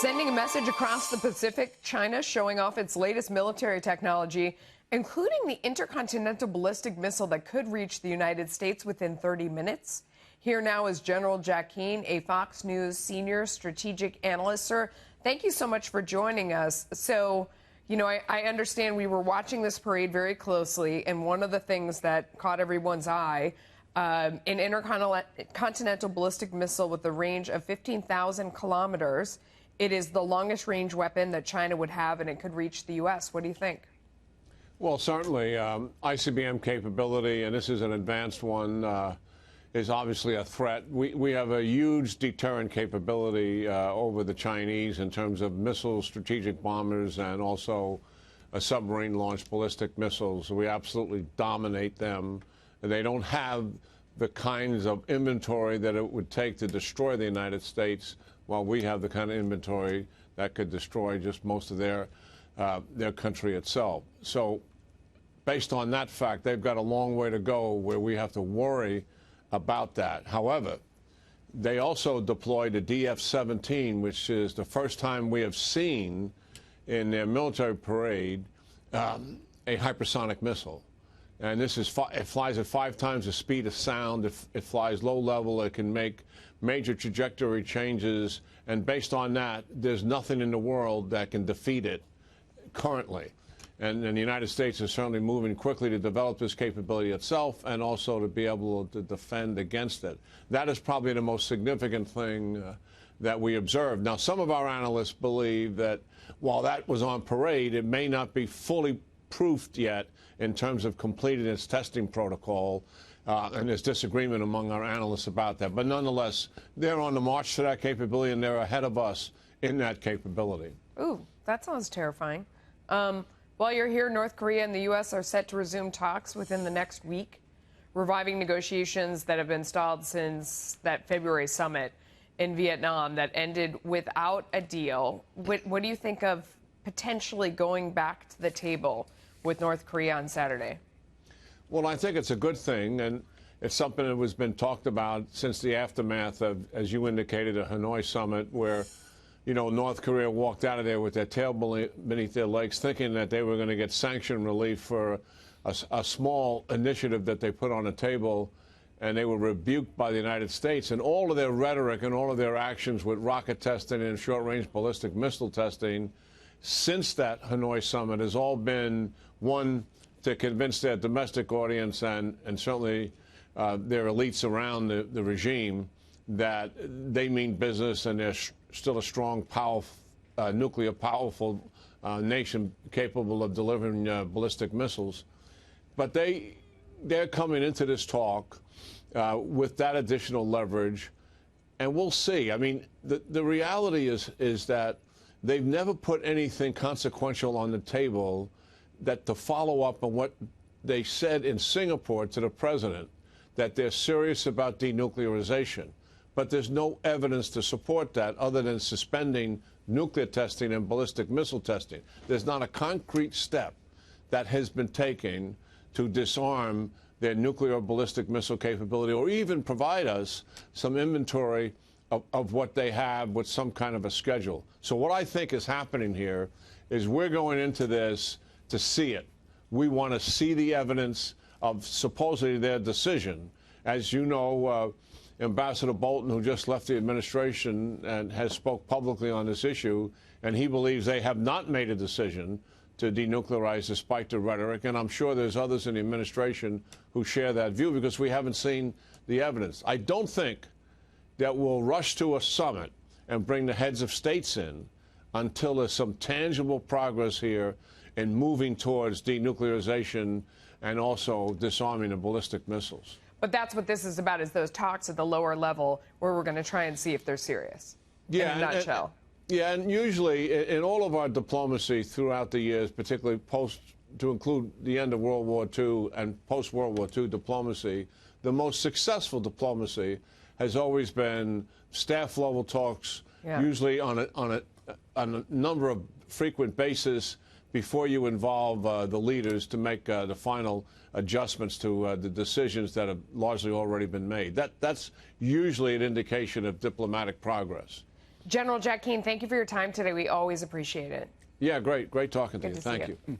Sending a message across the Pacific, China showing off its latest military technology, including the intercontinental ballistic missile that could reach the United States within 30 minutes. Here now is General Jack Keane, a Fox News senior strategic analyst. Sir, thank you so much for joining us. So, you know, I understand we were watching this parade very closely, and one of the things that caught everyone's eye, an intercontinental ballistic missile with a range of 15,000 kilometers. It is the longest range weapon that China would have, and it could reach the U.S. What do you think? Well, certainly, ICBM capability, and this is an advanced one, is obviously a threat. We have a huge deterrent capability over the Chinese in terms of missiles, strategic bombers, and also submarine-launched ballistic missiles. We absolutely dominate them. They don't have the kinds of inventory that it would take to destroy the United States, while we have the kind of inventory that could destroy just most of their country itself. So based on that fact, they've got a long way to go where we have to worry about that. However, they also deployed a DF-17, which is the first time we have seen in their military parade a hypersonic missile. And this is it flies at 5 times the speed of sound. It flies low level. It can make major trajectory changes. And based on that, there's nothing in the world that can defeat it currently. And the United States is certainly moving quickly to develop this capability itself and also to be able to defend against it. That is probably the most significant thing that we observed. Now, some of our analysts believe that while that was on parade, it may not be fully proofed yet in terms of completing its testing protocol, and there's disagreement among our analysts about that. But nonetheless, they're on the march to that capability, and they're ahead of us in that capability. Ooh, that sounds terrifying. While you're here, North Korea and the U.S. are set to resume talks within the next week, reviving negotiations that have been stalled since that February summit in Vietnam that ended without a deal. What do you think of potentially going back to the table with North Korea on Saturday? Well, I think it's a good thing, and it's something that has been talked about since the aftermath of, as you indicated, a Hanoi summit where, you know, North Korea walked out of there with their tail beneath their legs, thinking that they were going to get sanction relief for a small initiative that they put on the table, and they were rebuked by the United States. And all of their rhetoric and all of their actions with rocket testing and short-range ballistic missile testing since that Hanoi summit has all been, one, to convince their domestic audience and certainly their elites around the regime that they mean business and they're still a strong, powerful, nuclear powerful nation capable of delivering ballistic missiles. But they're coming into this talk with that additional leverage, and we'll see. I mean, the reality is that they've never put anything consequential on the table that to follow up on what they said in Singapore to the president, that they're serious about denuclearization. But there's no evidence to support that other than suspending nuclear testing and ballistic missile testing. There's not a concrete step that has been taken to disarm their nuclear or ballistic missile capability or even provide us some inventory of what they have with some kind of a schedule. So what I think is happening here is we're going into this to see it. We want to see the evidence of supposedly their decision. As you know, Ambassador Bolton, who just left the administration and has spoke publicly on this issue, and he believes they have not made a decision to denuclearize despite the rhetoric. And I'm sure there's others in the administration who share that view because we haven't seen the evidence. I don't think that we'll rush to a summit and bring the heads of states in until there's some tangible progress here in moving towards denuclearization and also disarming the ballistic missiles. But that's what this is about, is those talks at the lower level where we're going to try and see if they're serious. Yeah, in a nutshell. And usually in all of our diplomacy throughout the years, particularly to include the end of World War II and post-World War II diplomacy, the most successful diplomacy has always been staff-level talks, usually on a number of frequent basis before you involve the leaders to make the final adjustments to the decisions that have largely already been made. That's usually an indication of diplomatic progress. General Jack Keane, thank you for your time today. We always appreciate it. Yeah, great talking to you. Good to see Thank you.